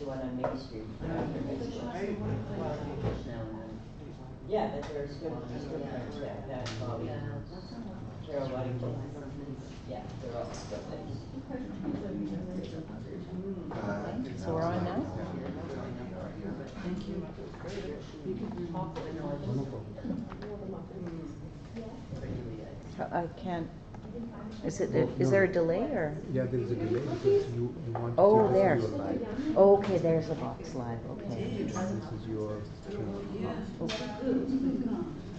one on Main Street, after high school. Just now and then. Yeah, that's where it's good, it's good friends, yeah, that's Bobby, Carol Waddington. Yeah, they're all good things. So we're on now? Thank you. I can't, is there a delay or? Yeah, there is a delay because you want to Oh, see there. your live. Okay, there's the box live, okay. This is your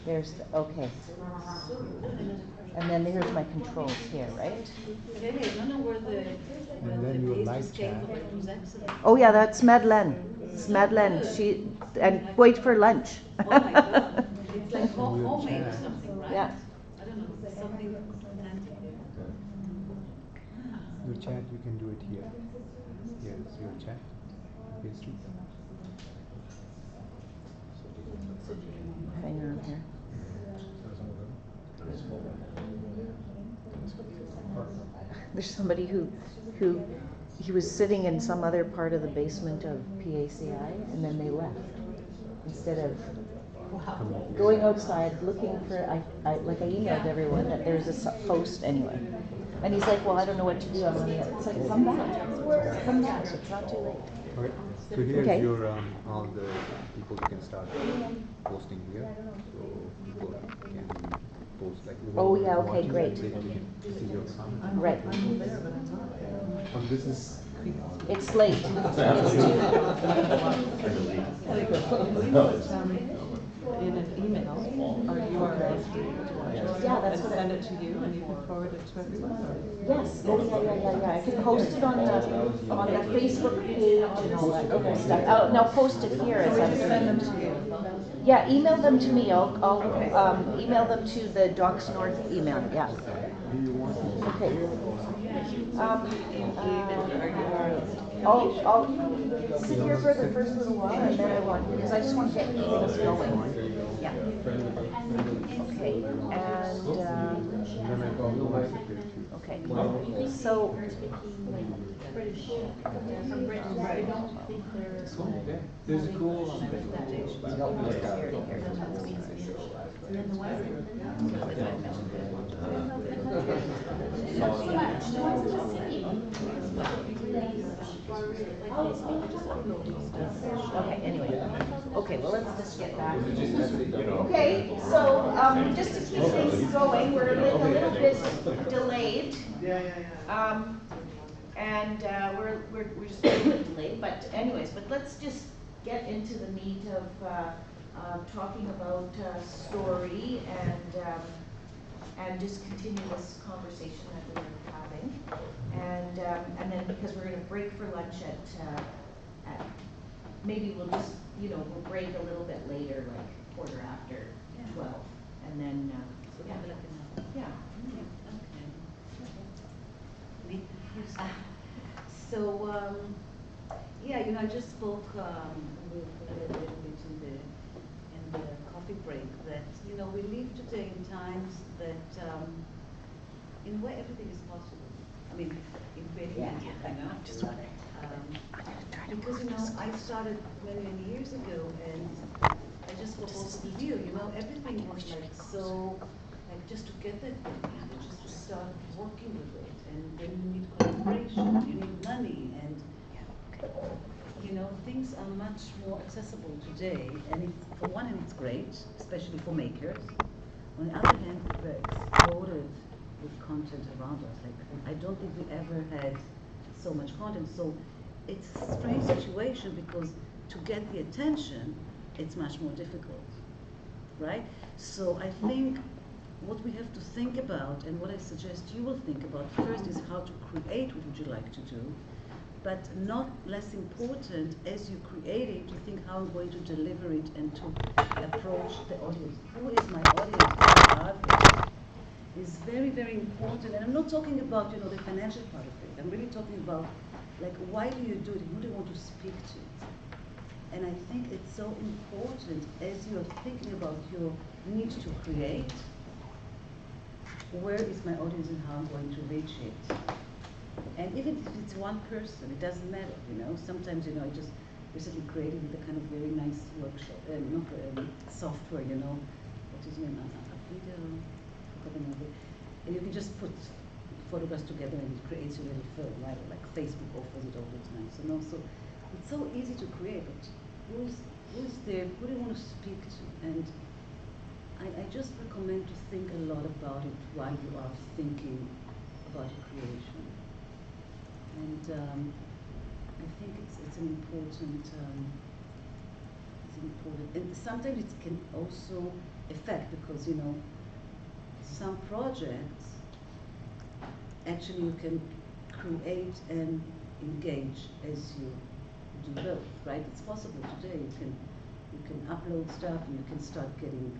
There's, okay. And then here's my controls here, right? Yeah, I don't know where the then your live pastries came chat. from, it was excellent. Oh yeah, that's Madeleine. It's Madeleine, she, and wait for lunch. Oh my God, it's like Your homemade or chat. something, right? Yeah. I don't know, something authentic. Your chat, you can do it here. Here is your chat. Pastry. Hang on here. There's somebody who he was sitting in some other part of the basement of PACI and then they left. Instead of going outside looking for, I emailed everyone that there's a post anyway. And he's like, well, I don't know what to do. I'm gonna, it's like, come back. Come back, it's not too late. Okay. So here's Okay. your all the people you can start posting here. So people can post like. Oh, whoever yeah, okay, watches great. it, they can see your comment. Right. This is. It's late. It's In an email or URL Yeah, that's and what send it to you and you can forward it to everyone. Yes, oh yeah. I can post it on the Facebook page and all that other stuff. Now post it here as I'm Send them doing to you. Yeah, email them to me. I'll email them to the Docs North email, yeah. Okay. I'll sit here for the first little while and then I want, because I just want to get things going. Yeah. Okay, and, okay, so. There's a cool. Okay, anyway. Okay, well, let's just get back. Okay, so just to keep things going, we're like a little bit delayed. And we're just a little bit delayed, but anyways, but let's just get into the meat of talking about story and just continue this conversation that we were having. And then because we're going to break for lunch at maybe we'll just, we'll break a little bit later, like 12:15. And then, yeah. So, yeah, I just spoke with a little bit in the coffee break that, we live today in times that, in a way, everything is possible. I mean, in creativity, because, I started many, many years ago, and I just proposed to you, everything was like so, like just to get that thing, just to start working with it. And then you need collaboration, you need money, and things are much more accessible today. And for one hand, it's great, especially for makers. On the other hand, we're exploded with content around us. Like, I don't think we ever had so much content. So it's a strange situation because to get the attention, it's much more difficult, right? So I think what we have to think about, and what I suggest you will think about first, is how to create what would you like to do, but not less important as you create it, to think how I'm going to deliver it and to approach the audience. Who is my audience? Is very, very important. And I'm not talking about, the financial part of it. I'm really talking about, like, why do you do it? Who do you want to speak to? And I think it's so important as you're thinking about your need to create, where is my audience and how I'm going to reach it? And even if it's one person, it doesn't matter, you know. Sometimes, you know, I just recently created with a kind of very nice workshop, not software, you know. What is it? A video, I forgot the name of it. And you can just put photographs together and it creates a little film, right? Like Facebook offers it all the time. So no, so it's so easy to create, but who's there? Who do you want to speak to? And I just recommend to think a lot about it while you are thinking about your creation. And I think it's an important, and sometimes it can also affect, because, you know, some projects actually you can create and engage as you do both, right? It's possible today. You can upload stuff and you can start getting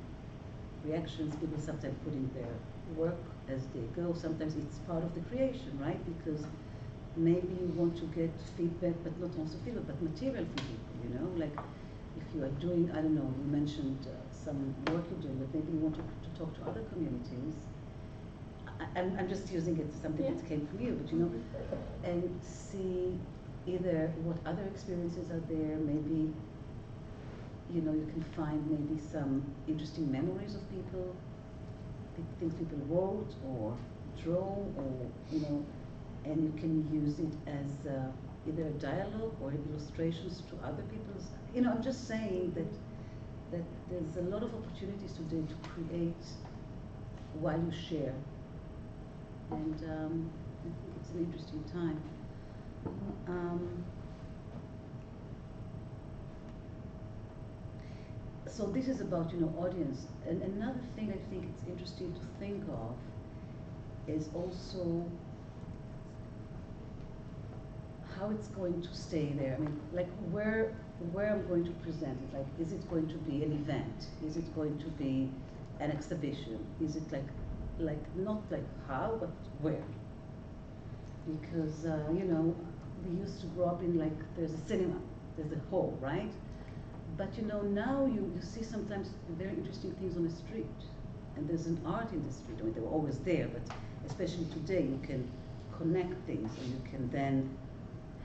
reactions. People sometimes putting their work as they go. Sometimes it's part of the creation, right? Because maybe you want to get feedback, but not also feedback, but material from people, you know? Like if you are doing, I don't know, you mentioned some work you're doing, but maybe you want to talk to other communities. I'm just using it as something that came from you, but you know, and see either what other experiences are there, maybe, you know, you can find maybe some interesting memories of people, things people wrote or draw, or, you know, and you can use it as either a dialogue or illustrations to other people's, you know, I'm just saying that there's a lot of opportunities today to create while you share. And I think it's an interesting time. So this is about, you know, audience. And another thing I think it's interesting to think of is also how it's going to stay there. I mean, like where I'm going to present it. Like, is it going to be an event? Is it going to be an exhibition? Is it like not like how, but where? Because you know, we used to grow up in, like, there's a cinema, there's a hall, right? But you know, now you see sometimes very interesting things on the street, and there's an art in the street. I mean, they were always there, but especially today, you can connect things, and you can then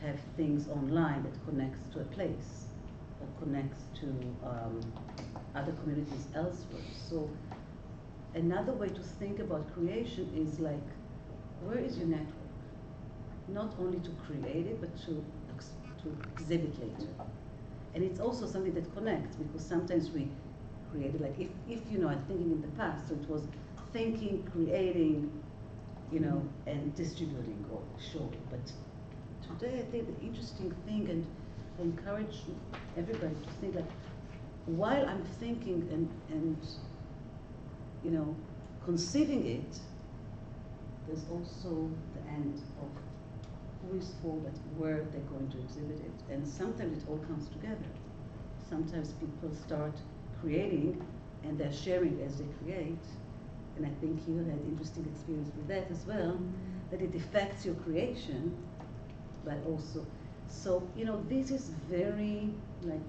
have things online that connects to a place, or connects to other communities elsewhere. So another way to think about creation is like, where is your network? Not only to create it, but to exhibit later. And it's also something that connects, because sometimes we create it, like if you know, I'm thinking in the past, so it was thinking, creating, you know, and distributing or showing. But today I think the interesting thing, and I encourage everybody to think, like, while I'm thinking and you know, conceiving it, there's also the end of who is for that, where they're going to exhibit it. And sometimes it all comes together. Sometimes people start creating and they're sharing as they create. And I think you had interesting experience with that as well, that it affects your creation, but also, so, you know, this is very, like,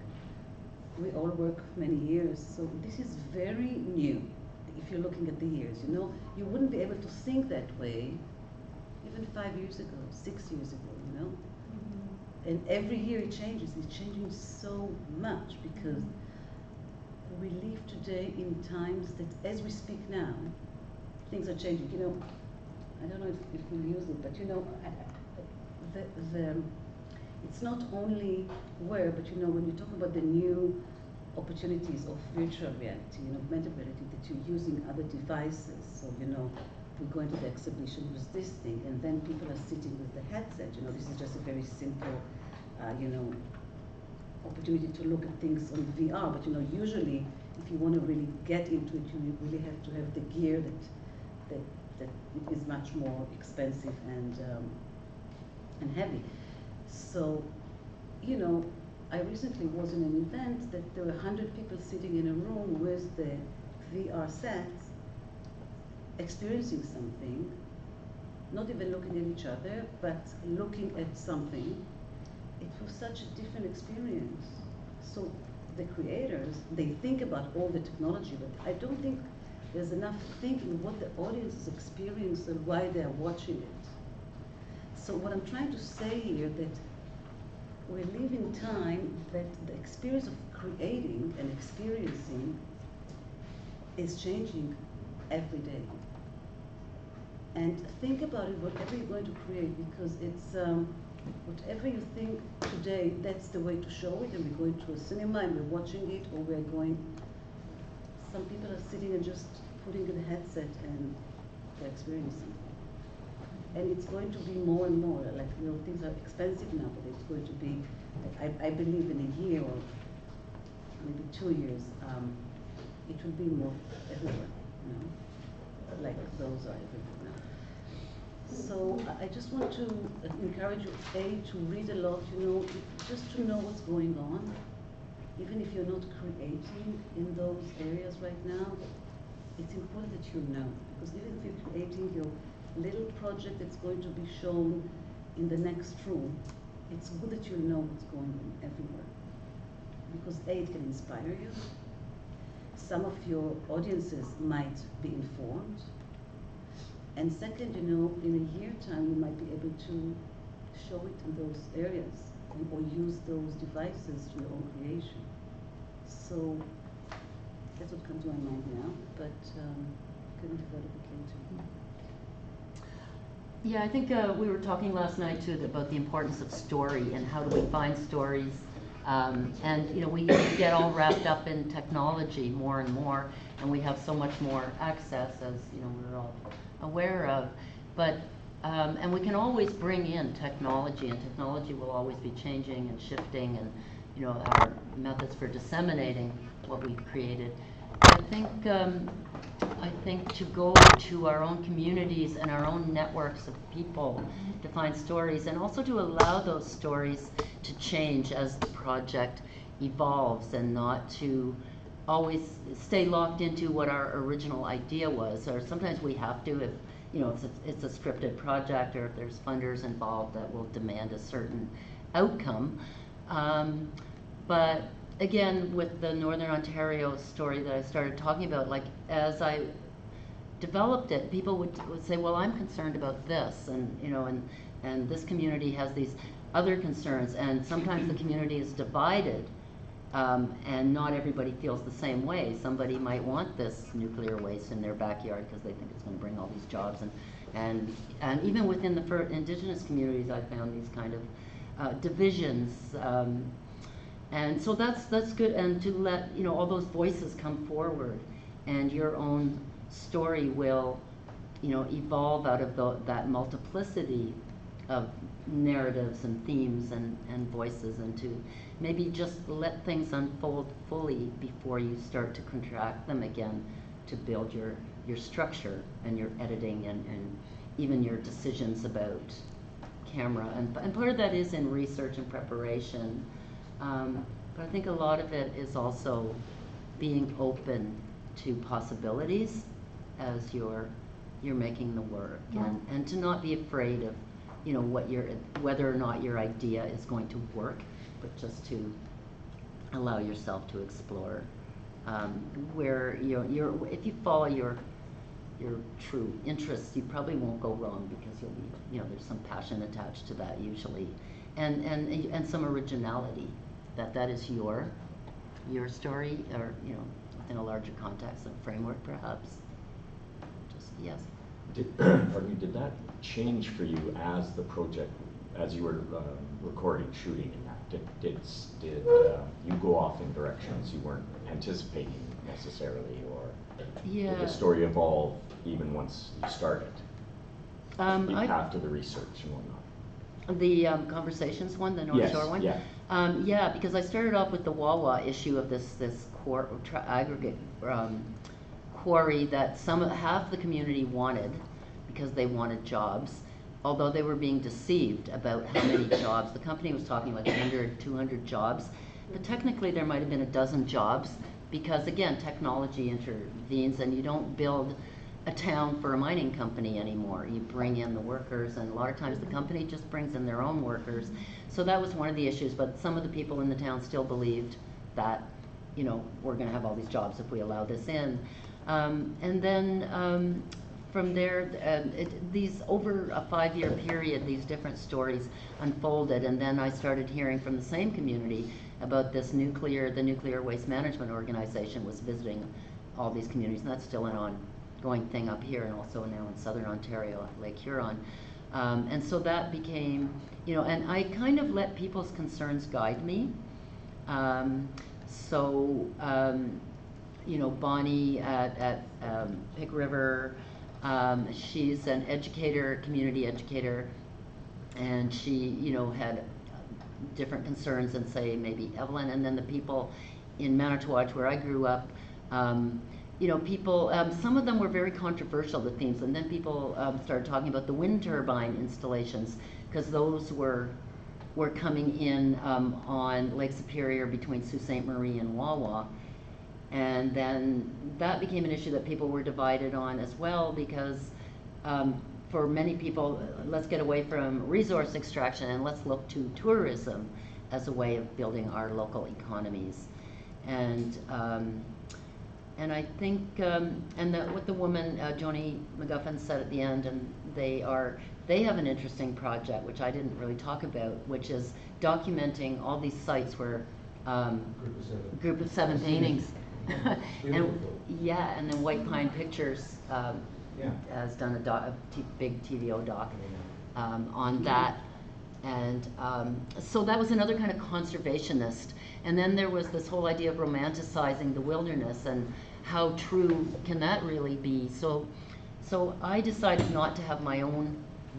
we all work many years, so this is very new. If you're looking at the years, you know, you wouldn't be able to think that way even 5 years ago, 6 years ago, you know? And every year it changes. It's changing so much, because we live today in times that, as we speak now, things are changing. You know, I don't know if we use it, but you know, it's not only where, but you know, when you talk about the new opportunities of virtual reality, you know, augmented reality, that you're using other devices. So, you know, we go into the exhibition with this thing, and then people are sitting with the headset. You know, this is just a very simple, you know, opportunity to look at things on VR. But you know, usually, if you want to really get into it, you really have to have the gear that is much more expensive and heavy. So, you know, I recently was in an event that there were 100 people sitting in a room with the VR sets, experiencing something, not even looking at each other, but looking at something. It was such a different experience. So the creators, they think about all the technology, but I don't think there's enough thinking what the audience is experiencing and why they're watching it. So what I'm trying to say here that we live in time that the experience of creating and experiencing is changing every day. And think about it, whatever you're going to create, because it's whatever you think today, that's the way to show it, and we're going to a cinema and we're watching it, or we're going, some people are sitting and just putting in a headset and they're experiencing. And it's going to be more and more, like, you know, things are expensive now, but it's going to be, I believe in a year or maybe 2 years, it will be more everywhere, you know, like those are everywhere now. So I just want to encourage you, to read a lot, you know, just to know what's going on. Even if you're not creating in those areas right now, it's important that you know. Because even if you're creating your little project that's going to be shown in the next room, it's good that you know what's going on everywhere. Because A, it can inspire you. Some of your audiences might be informed. And second, you know, in a year time, you might be able to show it in those areas or use those devices to your own creation. So that's what comes to my mind now, but couldn't develop it later. Yeah, I think we were talking last night too about the importance of story and how do we find stories. And you know, we get all wrapped up in technology more and more, and we have so much more access, as you know, we're all aware of. But and we can always bring in technology, and technology will always be changing and shifting, and you know, our methods for disseminating what we've created. I think to go to our own communities and our own networks of people to find stories, and also to allow those stories to change as the project evolves, and not to always stay locked into what our original idea was. Or sometimes we have to, if you know, it's a scripted project, or if there's funders involved that will demand a certain outcome. But again, with the Northern Ontario story that I started talking about, like as I developed it, people would say, well, I'm concerned about this, and you know, and this community has these other concerns, and sometimes the community is divided, and not everybody feels the same way. Somebody might want this nuclear waste in their backyard because they think it's going to bring all these jobs, and even within the Indigenous communities, I found these kind of divisions. And so that's good, and to let you know all those voices come forward, and your own story will, you know, evolve out of that multiplicity of narratives and themes and voices, and to maybe just let things unfold fully before you start to contract them again, to build your structure and your editing and even your decisions about camera, and part of that is in research and preparation. But I think a lot of it is also being open to possibilities as you're making the work, and to not be afraid of, you know, whether or not your idea is going to work, but just to allow yourself to explore where if you follow your true interests, you probably won't go wrong, because you'll be, you know, there's some passion attached to that usually, and some originality, that is your story, or you know, within a larger context and framework perhaps. Just yes. Did that change for you as the project, as you were recording, shooting in that? Did you go off in directions you weren't anticipating necessarily, or did the story evolve even once you started? After the research and whatnot. The conversations one, the North Shore one? Yeah. Yeah, because I started off with the Wawa issue of this aggregate quarry that half the community wanted, because they wanted jobs, although they were being deceived about how many jobs. The company was talking like 100, 200 jobs, but technically there might have been a dozen jobs, because again, technology intervenes, and you don't build a town for a mining company anymore. You bring in the workers, and a lot of times the company just brings in their own workers. So that was one of the issues, but some of the people in the town still believed that, you know, we're going to have all these jobs if we allow this in. And then from there, these over a 5-year period, these different stories unfolded, and then I started hearing from the same community about this the Nuclear Waste Management Organization was visiting all these communities, and that's still an ongoing thing up here, and also now in Southern Ontario at Lake Huron. And so that became, and I kind of let people's concerns guide me. Bonnie at Pick River, she's an educator, community educator, and she, had different concerns than, say, maybe Evelyn. And then the people in Manitowocz, where I grew up, people, some of them were very controversial, the themes, and then people started talking about the wind turbine installations, because those were coming in on Lake Superior between Sault Ste. Marie and Wawa. And then that became an issue that people were divided on as well, because for many people, let's get away from resource extraction and let's look to tourism as a way of building our local economies. And I think, what the woman, Joni McGuffin, said at the end, and they have an interesting project, which I didn't really talk about, which is documenting all these sites where Group of Seven paintings. And then White Pine Pictures has done a big TVO doc on that. And so that was another kind of conservationist. And then there was this whole idea of romanticizing the wilderness, and how true can that really be? So I decided not to have my own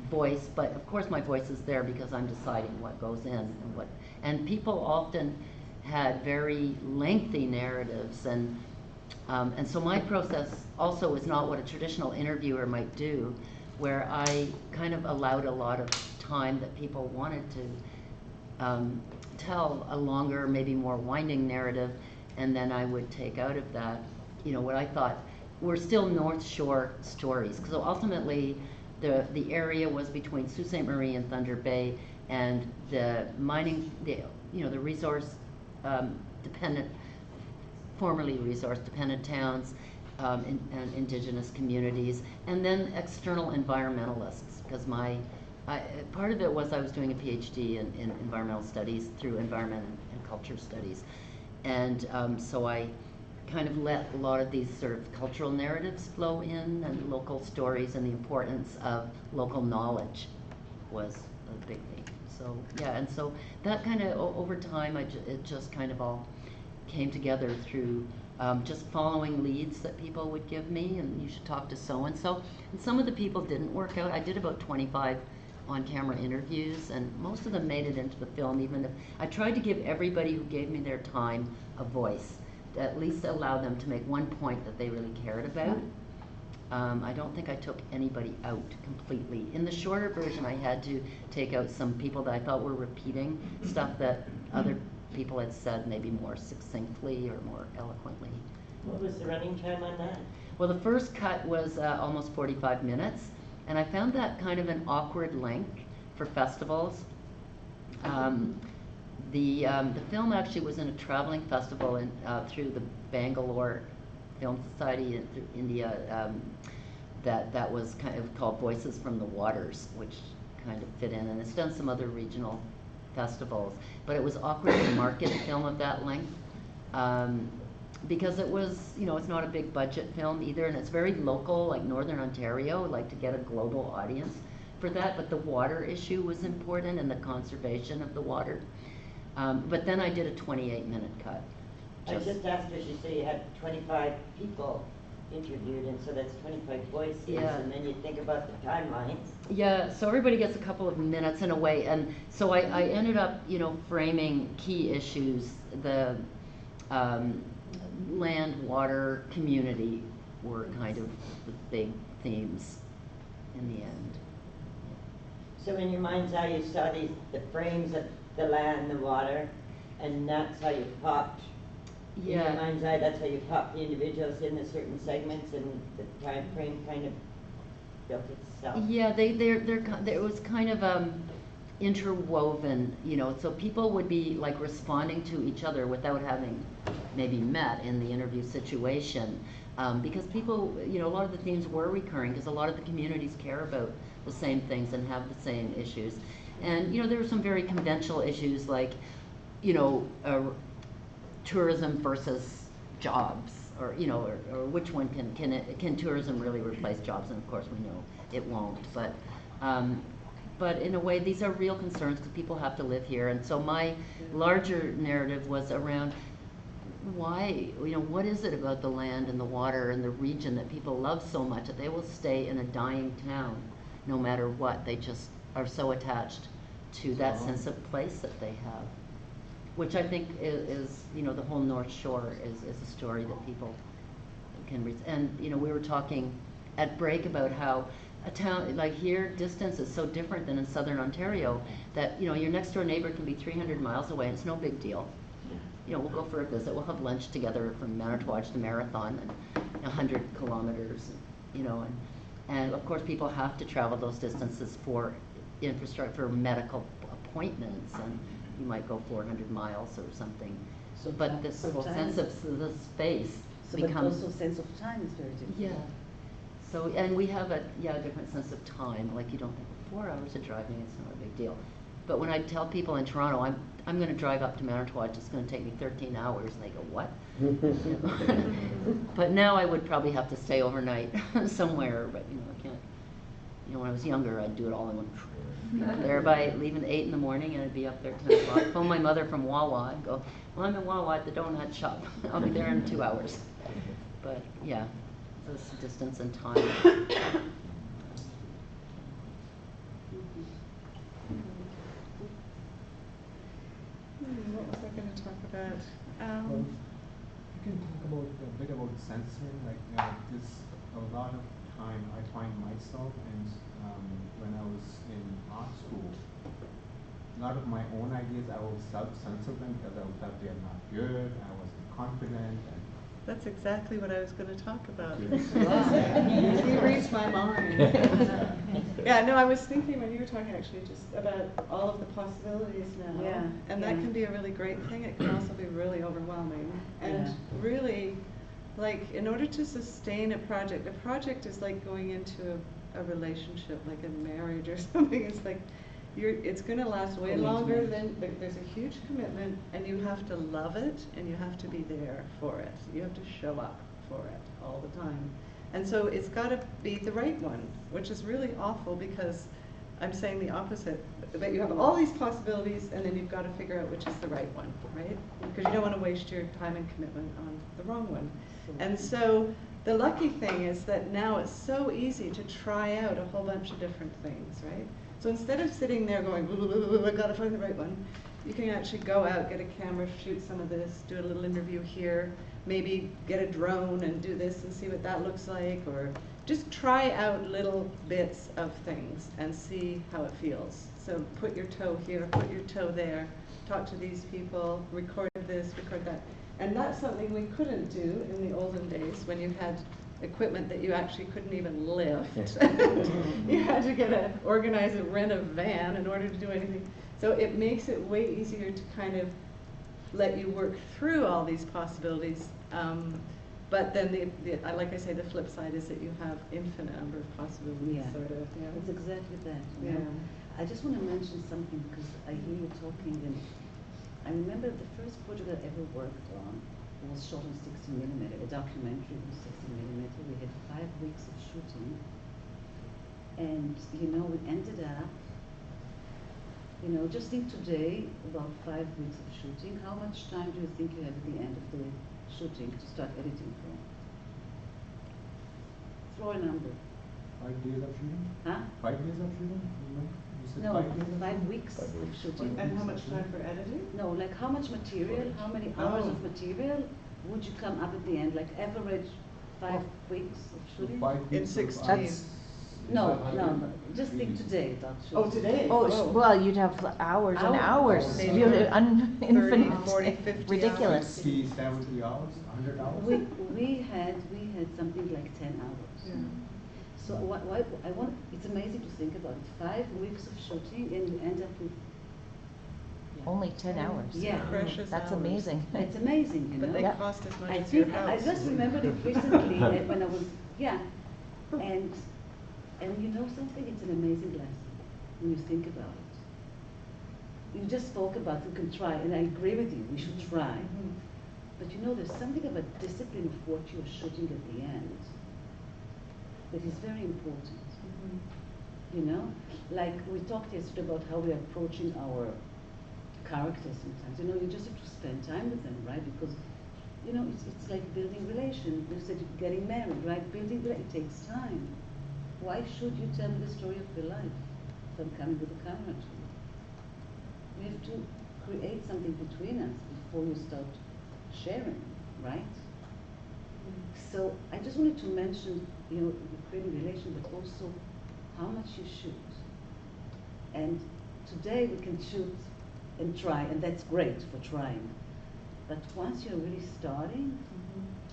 voice, but of course my voice is there because I'm deciding what goes in and people often had very lengthy narratives, and so my process also is not what a traditional interviewer might do, where I kind of allowed a lot of time that people wanted to tell a longer, maybe more winding narrative, and then I would take out of that, what I thought were still North Shore stories. So ultimately, the area was between Sault Ste. Marie and Thunder Bay, and the mining, the resource dependent, formerly resource dependent towns, and indigenous communities, and then external environmentalists, because part of it was I was doing a PhD in environmental studies through environment and culture studies, and so I kind of let a lot of these sort of cultural narratives flow in, and local stories, and the importance of local knowledge was a big thing. So yeah, and so that kind of over time, it just kind of all came together through just following leads that people would give me, and you should talk to so-and-so. And some of the people didn't work out. I did about 25 on-camera interviews, and most of them made it into the film, even if I tried to give everybody who gave me their time a voice, to at least allow them to make one point that they really cared about. I don't think I took anybody out completely. In the shorter version, I had to take out some people that I thought were repeating stuff that other people had said maybe more succinctly or more eloquently. What was the running time on that? Well, the first cut was almost 45 minutes, and I found that kind of an awkward length for festivals. The film actually was in a traveling festival through the Bangalore Film Society in through India, that was kind of called Voices from the Waters, which kind of fit in, and it's done some other regional festivals. But it was awkward to market a film of that length, because it was, it's not a big budget film either, and it's very local, like Northern Ontario, like to get a global audience for that, but the water issue was important, and the conservation of the water. But then I did a 28-minute cut. I just asked her, she said you had 25 people interviewed, and so that's 25 voices, and then you think about the timelines. Yeah, so everybody gets a couple of minutes in a way, and so I ended up, framing key issues. The land, water, community were kind of the big themes in the end. So in your mind's eye, you saw the frames of the land, the water, and that's how you popped. Yeah. In your mind's eye, that's how you popped the individuals into certain segments, and the time frame kind of built itself. Yeah, it was kind of interwoven, so people would be like responding to each other without having maybe met in the interview situation. Because people, you know, a lot of the themes were recurring because a lot of the communities care about the same things and have the same issues. And, you know, there were some very conventional issues like, you know, tourism versus jobs, or, you know, or which one can tourism really replace jobs? And of course we know it won't, but in a way these are real concerns because people have to live here. And so my larger narrative was around why, you know, what is it about the land and the water and the region that people love so much that they will stay in a dying town no matter what? They just are so attached to that sense of place that they have, which I think is you know, the whole North Shore is a story that people can read. And, you know, we were talking at break about how a town, like here, distance is so different than in southern Ontario that, you know, your next door neighbor can be 300 miles away and it's no big deal. You know, we'll go for a visit, we'll have lunch together from Manitowocz to Marathon, and 100 kilometers, you know, and of course people have to travel those distances for infrastructure, for medical appointments, and you might go 400 miles or something. So But time- this so whole time- sense of the space So, but becomes, also sense of time is very different. yeah. So, and we have a different sense of time. Like, you don't think 4 hours of driving, it's not a big deal. But when I tell people in Toronto, I'm going to drive up to Manitowocz, it's going to take me 13 hours, and they go, what? You know? But now I would probably have to stay overnight somewhere, but, you know, I can't. You know, when I was younger, I'd do it all in one. There by leaving at 8 in the morning, and I'd be up there at 10 o'clock. Phone my mother from Wawa and go, well, I'm in Wawa at the donut shop. I'll be there in 2 hours. But yeah, this distance and time. What was I going to talk about? Well, you can talk about a bit about censoring. Like this, a lot of time I find myself, and when I was in art school, a lot of my own ideas I will self-censor them because I felt they are not good. I wasn't confident. And That's exactly what I was going to talk about. Yes. You reached my mind. Yeah, no, I was thinking when you were talking actually just about all of the possibilities now. Yeah, And that yeah. can be a really great thing. It can also be really overwhelming. And Yeah. really, like, in order to sustain a project is like going into a relationship, like a marriage or something. It's like, it's going to last way longer than, there's a huge commitment, and you have to love it, and you have to be there for it. You have to show up for it all the time. And so it's got to be the right one, which is really awful because I'm saying the opposite. That you have all these possibilities, and then you've got to figure out which is the right one, right? Because you don't want to waste your time and commitment on the wrong one. And so the lucky thing is that now it's so easy to try out a whole bunch of different things, right? So instead of sitting there going, I've got to find the right one, you can actually go out, get a camera, shoot some of this, do a little interview here, maybe get a drone and do this and see what that looks like, or just try out little bits of things and see how it feels. So put your toe here, put your toe there, talk to these people, record this, record that. And that's something we couldn't do in the olden days when you had equipment that you actually couldn't even lift. You had to organize and rent a van in order to do anything. So it makes it way easier to kind of let you work through all these possibilities. But then, like I say, the flip side is that you have infinite number of possibilities, Yeah. sort of. Yeah. It's exactly that. You know? I just want to mention something because I hear you talking, and I remember the first project I ever worked on was shot on 16mm, a documentary on 16mm. We had 5 weeks of shooting, and you know, we ended up, you know, just think today, about 5 weeks of shooting, how much time do you think you have at the end of the shooting to start editing from? Throw a number. 5 days of shooting? Huh? 5 days of shooting? You said No, 5 days? 5 weeks of shooting. And how much time for editing? No, like how much material, how many hours of material would you come up at the end? Like average 5 weeks of So shooting? 5 In weeks of 16. arts. No, just think today about shooting. Oh, today? Oh, well, you'd have hours and Hours. hours, Maybe you'd, 30, infinite, 40, 50 ridiculous. 60, 70 hours, 100 hours? We had something like 10 hours. Yeah. So it's amazing to think about it. 5 weeks of shooting and we end up with, yeah, Only 10 hours. Yeah. Precious That's hours. amazing. It's amazing, you know. But they Yeah. cost as much I as your think, house. I just remembered it recently when I was, yeah, and you know something, it's an amazing lesson when you think about it. You just spoke about you can try, and I agree with you, we should try. Mhm. But you know, there's something about discipline of what you're shooting at the end that is very important. Mhm. You know, like we talked yesterday about how we're approaching our characters sometimes. You know, you just have to spend time with them, right? Because, you know, it's like building relation. You said getting married, right? Building it takes time. Why should you tell me the story of your life if I'm coming with a camera to you? We have to create something between us before you start sharing, right? So I just wanted to mention, you know, the creating relation, but also how much you shoot. And today we can shoot and try, and that's great for trying. But once you're really starting,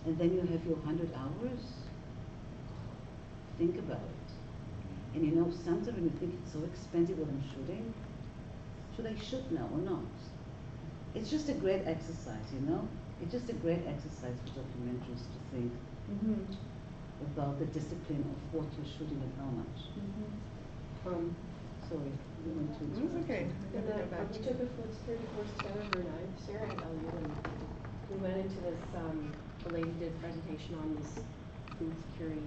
and then you have your 100 hours, think about it. And you know, sometimes when you think it's so expensive what I'm shooting, should I shoot now or not? It's just a great exercise, you know? It's just a great exercise for documentaries to think Mhm. about the discipline of what you're shooting and how much. Mhm. Sorry, we went to It's okay. We're And gonna go back we to took it. a food 34 together, her and I, Sarah and Elliot, and we went into this, the lady did a presentation on this food security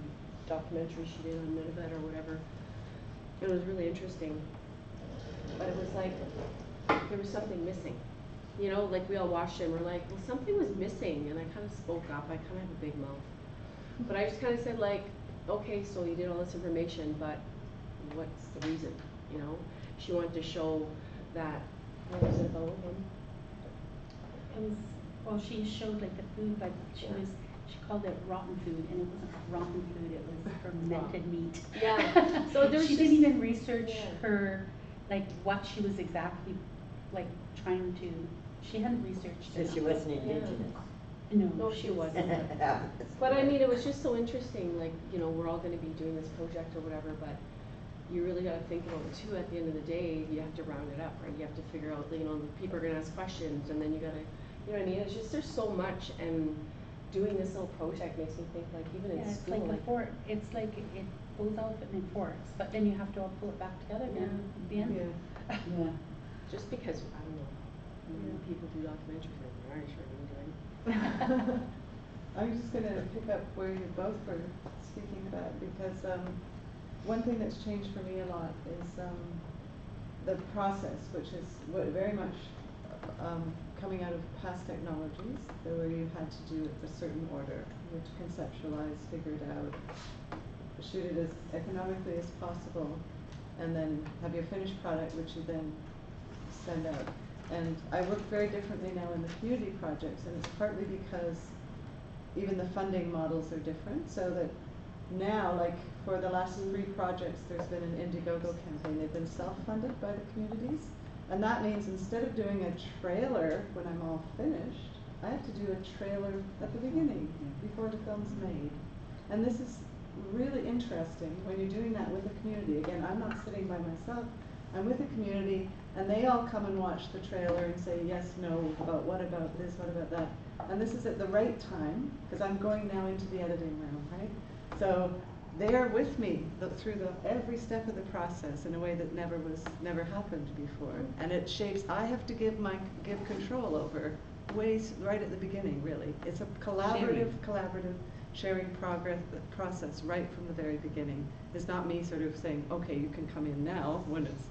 documentary she did on Nunavut or whatever. It was really interesting, but it was like, there was something missing. You know, like we all watched it and we're like, well, something was missing, and I kind of spoke up, I kind of have a big mouth. But I just kind of said like, okay, so you did all this information, but what's the reason, you know? She wanted to show that, what was it about him? It was, well, she showed like the food, but she called it rotten food, and it wasn't rotten food, it was fermented meat. Yeah, so there's She just- didn't even research yeah. her, like, what she was exactly, like, trying to, she hadn't researched So it. she wasn't indigenous. No, No, she wasn't. Yeah. But I mean, it was just so interesting, like, you know, we're all gonna be doing this project or whatever, but you really gotta think about it too, at the end of the day, you have to round it up, right? You have to figure out, you know, the people are gonna ask questions, and then you gotta, you know what I mean? It's just, there's so much, and doing this little project makes me think, like, even in Yeah, it's school, like a like. fork, it's like it goes out in forks, but then you have to all pull it back together again at the end. Yeah. Yeah. Just because, I don't know, Yeah. people do documentaries like the Irish are doing. I'm just gonna pick up where you both were speaking about, because one thing that's changed for me a lot is the process, which is very much coming out of past technologies, where you had to do it a certain order. You had to conceptualize, figure it out, shoot it as economically as possible, and then have your finished product, which you then send out. And I work very differently now in the community projects, and it's partly because even the funding models are different, so that now, like for the last 3 projects, there's been an Indiegogo campaign. They've been self-funded by the communities, and that means instead of doing a trailer when I'm all finished, I have to do a trailer at the beginning, before the film's made. And this is really interesting when you're doing that with a community. Again, I'm not sitting by myself, I'm with a community, and they all come and watch the trailer and say yes, no, about what about this, what about that. And this is at the right time, because I'm going now into the editing room, right? So they're with me through every step of the process in a way that never happened before. And it shapes, I have to give control over ways right at the beginning, really. It's a collaborative sharing process right from the very beginning. It's not me sort of saying, okay, you can come in now when it's,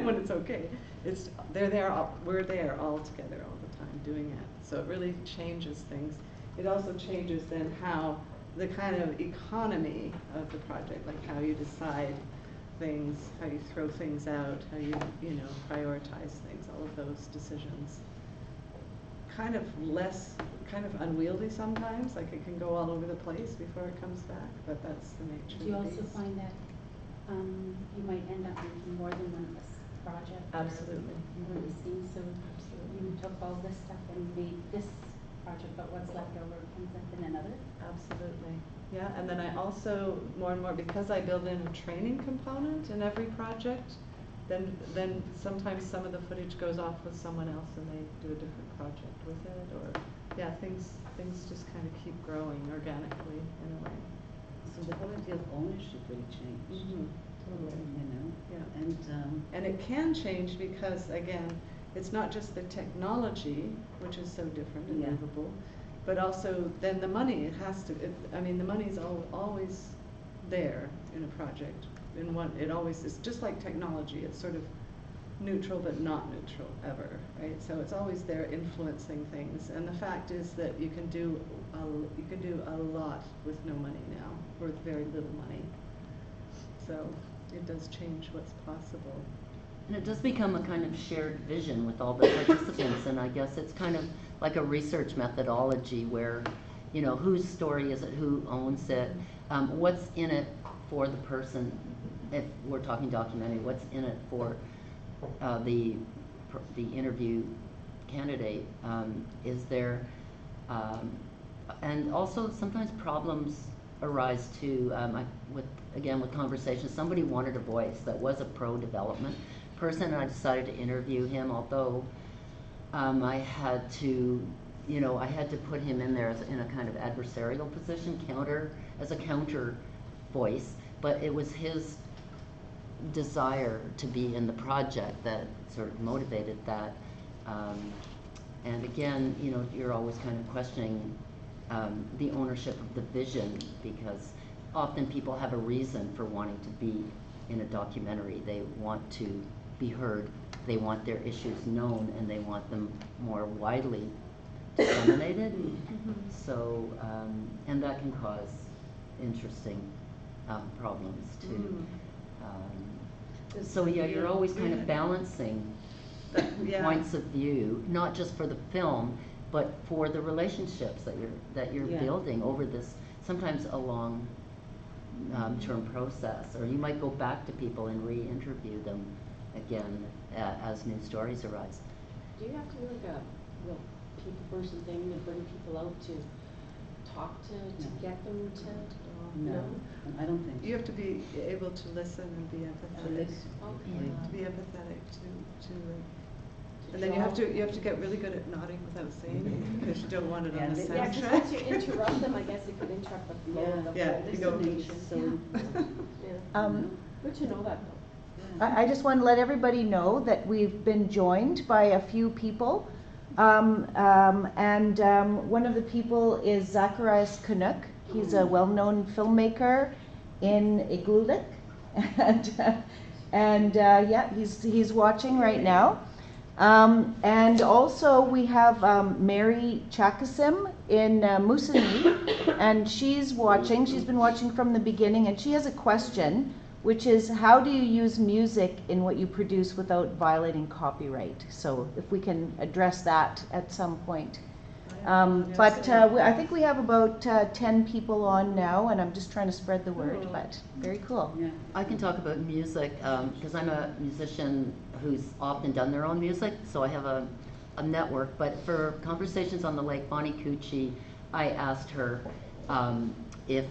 when it's okay. It's, we're there all together all the time doing it. So it really changes things. It also changes then how the kind of economy of the project, like how you decide things, how you throw things out, how you prioritize things, all of those decisions. Kind of unwieldy sometimes, like it can go all over the place before it comes back, but that's the nature Do you of the also beast. find that you might end up making more than one of this project? Absolutely. Or the scene, so you took all this stuff and made this project, but what's left over ends up in another? Absolutely. Yeah, and then I also, more and more, because I build in a training component in every project, then sometimes some of the footage goes off with someone else and they do a different project with it, or, yeah, things just kind of keep growing organically in a way. So the whole idea of ownership really changed. Totally. You know? Yeah. And And it can change because, again, it's not just the technology, which is so different and Yeah. movable, but also then the money, I mean, the money's always there in a project. It always is, just like technology, it's sort of neutral but not neutral ever, right? So it's always there influencing things. And the fact is that you can do a lot with no money now, or with very little money. So it does change what's possible. And it does become a kind of shared vision with all the participants, and I guess it's kind of like a research methodology where, you know, whose story is it, who owns it, what's in it for the person, if we're talking documentary, what's in it for the interview candidate, is there, and also sometimes problems arise too, with conversations. Somebody wanted a voice that was a pro-development person, and I decided to interview him, although I had to, you know, I had to put him in there in a kind of adversarial position, as a counter voice, but it was his desire to be in the project that sort of motivated that. And again, you know, you're always kind of questioning the ownership of the vision, because often people have a reason for wanting to be in a documentary. They want to be heard, they want their issues known, and they want them more widely disseminated. So, and that can cause interesting problems too. So yeah, you're always kind of balancing Yeah. points of view, not just for the film, but for the relationships that you're Yeah. building over this, sometimes a long term process. Or you might go back to people and re-interview them again as new stories arise. Do you have to be like a real people person thing to bring people out to talk to No. get them to? no, I don't think so. You have to be able to listen and be empathetic. listen. Okay. To be empathetic to and then you have to get really good at nodding without saying anything, because you don't want it on the Yeah, Yeah, because soundtrack. once you interrupt them, I guess it could interrupt the flow of the Yeah, whole you go- presentation. So important. Yeah. Good to know that though. I just want to let everybody know that we've been joined by a few people. And one of the people is Zacharias Canuck. He's a well-known filmmaker in Igloolik. And yeah, he's watching right now. And also we have Mary Chakasim in Moosonee, and she's watching. She's been watching from the beginning, and she has a question, which is, how do you use music in what you produce without violating copyright? So if we can address that at some point. But I think we have about 10 people on now, and I'm just trying to spread the word, but very cool. Yeah. I can talk about music because I'm a musician who's often done their own music, so I have a network. But for Conversations on the Lake, Bonnie Cucci, I asked her if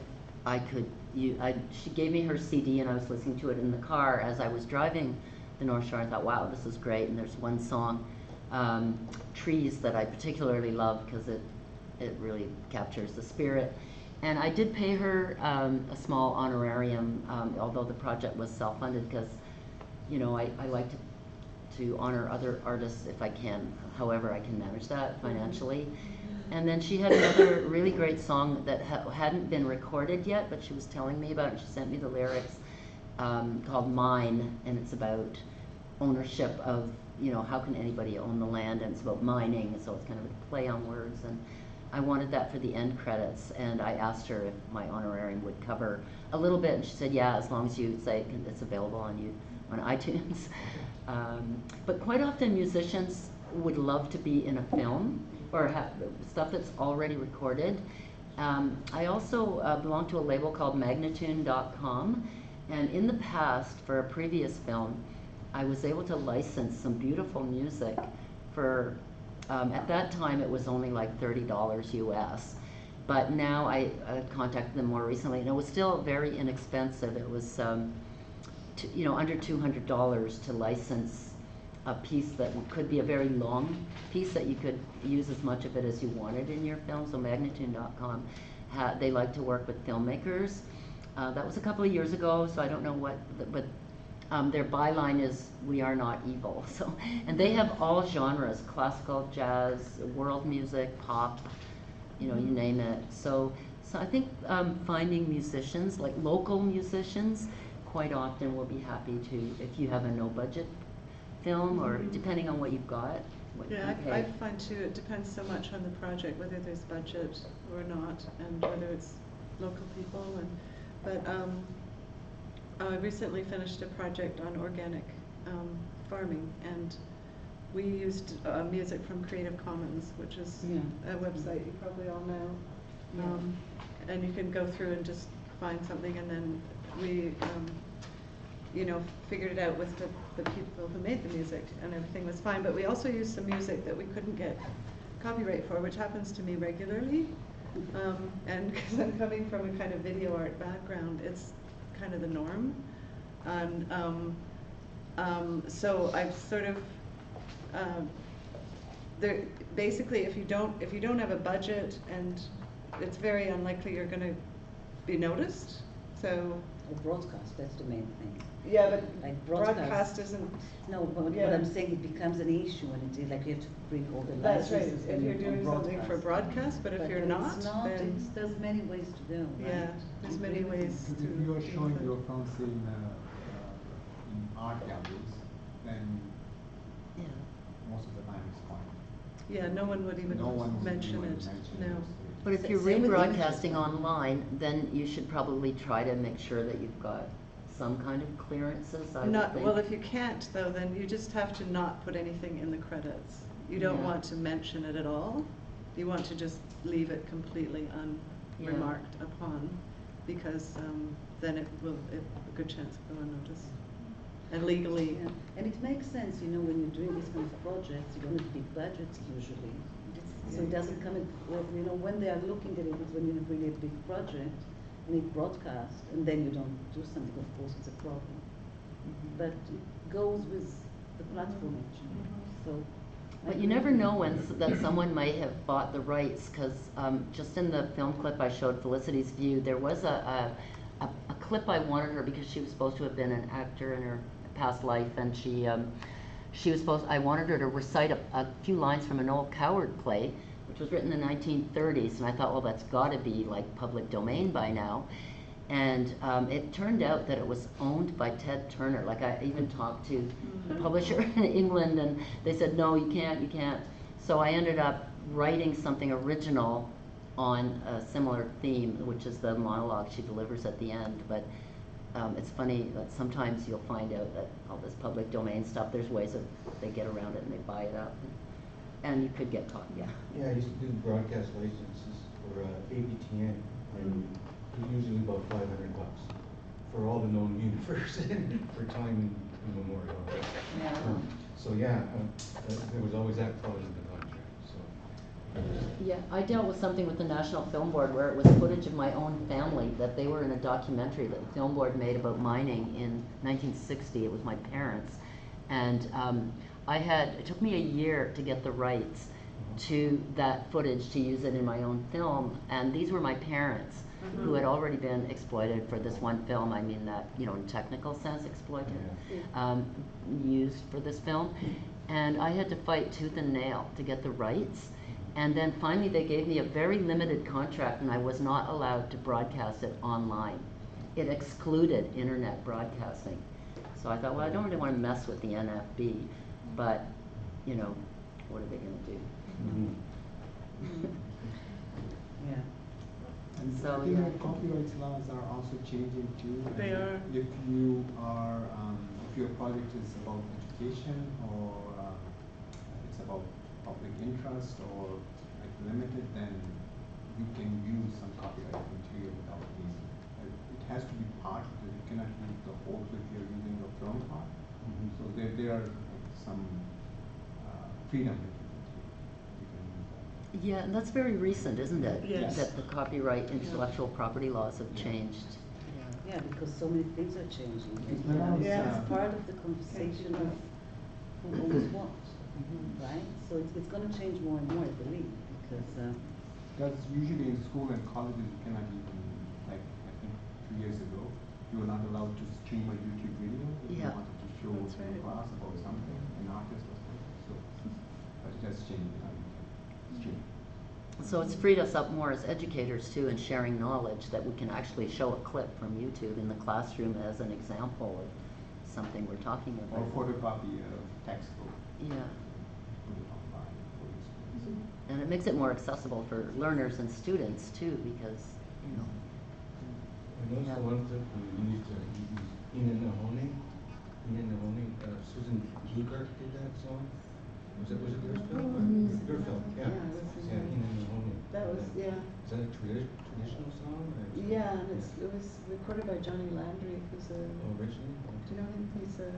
I could. She gave me her CD, and I was listening to it in the car as I was driving the North Shore. I thought, wow, this is great. And there's one song, Trees, that I particularly love because it really captures the spirit. And I did pay her a small honorarium, although the project was self-funded, because, you know, I like to honor other artists if I can, however I can manage that financially. And then she had another really great song that hadn't been recorded yet, but she was telling me about it, and she sent me the lyrics, called Mine, and it's about ownership of, you know, how can anybody own the land, and it's about mining, so it's kind of a play on words. And I wanted that for the end credits, and I asked her if my honorarium would cover a little bit, and she said, yeah, as long as you say it's available on iTunes. But quite often musicians would love to be in a film or have stuff that's already recorded. I also belong to a label called Magnatune.com, and in the past, for a previous film, I was able to license some beautiful music for, at that time it was only like $30 US, but now I contacted them more recently, and it was still very inexpensive. It was under $200 to license a piece that could be a very long piece that you could use as much of it as you wanted in your film. So Magnatune.com, they like to work with filmmakers. That was a couple of years ago, so I don't know what, but their byline is "We are not evil." So, and they have all genres: classical, jazz, world music, pop, you name it. So I think finding musicians, like local musicians, quite often will be happy to, if you have a no-budget film, or depending on what you've got. What you Yeah, pay. I find too, it depends so much on the project, whether there's budget or not, and whether it's local people. But I recently finished a project on organic farming, and we used music from Creative Commons, which is a website you probably all know. And you can go through and just find something, and then we figured it out with the people who made the music, and everything was fine. But we also used some music that we couldn't get copyright for, which happens to me regularly. And because I'm coming from a kind of video art background, it's kind of the norm. And so I've sort of basically, if you don't have a budget, and it's very unlikely you're going to be noticed. So. Or broadcast, that's the main thing. Yeah, but like broadcast isn't. No, but what I'm saying, it becomes an issue, and it's like you have to bring all the That's right. licenses. If you're doing something for broadcast, but if you're not, then there's many ways to go. Right? Yeah, there's many ways If to. you are showing your film, say, in art galleries, then most of the time it's fine. Yeah, no one would even No one would mention even it. mention No. it. But if you're Same with rebroadcasting images. online, then you should probably try to make sure that you've got some kind of clearances, I would Not think. well. If you can't, though, then you just have to not put anything in the credits. You don't Yeah. want to mention it at all. You want to just leave it completely unremarked upon, because then it will a good chance of going unnoticed. And legally. Yeah. And it makes sense, when you're doing these kind of projects, you don't have big budgets usually. So it doesn't come in, when they are looking at it, it's when you have really a big project, and it broadcast, and then you don't do something, of course it's a problem. But it goes with the platform actually, so. But you never know that someone might have bought the rights, because just in the film clip I showed, Felicity's View, there was a clip I wanted her, because she was supposed to have been an actor in her past life, and I wanted her to recite a few lines from an old Coward play, which was written in the 1930s, and I thought, well, that's got to be like public domain by now. And it turned out that it was owned by Ted Turner. Like, I even talked to the publisher in England, and they said, no, you can't. So I ended up writing something original on a similar theme, which is the monologue she delivers at the end. But it's funny that sometimes you'll find out that all this public domain stuff, there's ways they get around it and they buy it up. And you could get caught, yeah. Yeah, I used to do broadcast licenses for ABTN, and usually about $500 for all the known universe for time immemorial. Yeah. So there was always that clause in the contract. So. Yeah, I dealt with something with the National Film Board where it was footage of my own family, that they were in a documentary that the Film Board made about mining in 1960. It was my parents. And it took me a year to get the rights to that footage to use it in my own film. And these were my parents who had already been exploited for this one film. I mean that, in technical sense, exploited, used for this film. And I had to fight tooth and nail to get the rights. And then finally they gave me a very limited contract, and I was not allowed to broadcast it online. It excluded internet broadcasting. So I thought, well, I don't really want to mess with the NFB, but, what are they going to do? Yeah. And So, I think yeah. the copyright laws are also changing too. They are. If you are, if your project is about education, or it's about public interest, or like limited, then you can use some copyright material without reason. It has to be part. You cannot use the whole if you're using the film part. So there are some freedom. You can use that. Yeah, and that's very recent, isn't it? Yes. That the copyright intellectual property laws have changed. Yeah, because so many things are changing. Because when I was, It's part of the conversation of who owns what, right? So it's gonna change more and more, I believe, because, Because usually in school and colleges you cannot even, like, I think 2 years ago, you were not allowed to stream a YouTube video if you Yeah. wanted to show That's to the right. class about something, an artist or something, so. But it has changed now, you can stream. So it's freed us up more as educators too in sharing knowledge that we can actually show a clip from YouTube in the classroom as an example of something we're talking Or about. photocopy a textbook, Yeah, put it online for your students. and it makes it more accessible for learners and students too, because, you know. And Yeah. also one that we used to use, Ina Nahone, Susan Hugart did that song. Was it your film? Your film, yeah. Yeah, it was Yeah, Ina Nahone. That was, yeah. Is that a traditional song or? Yeah, and it was recorded by Johnny Landry, who's a, Oh, originally? do you know him? He's a,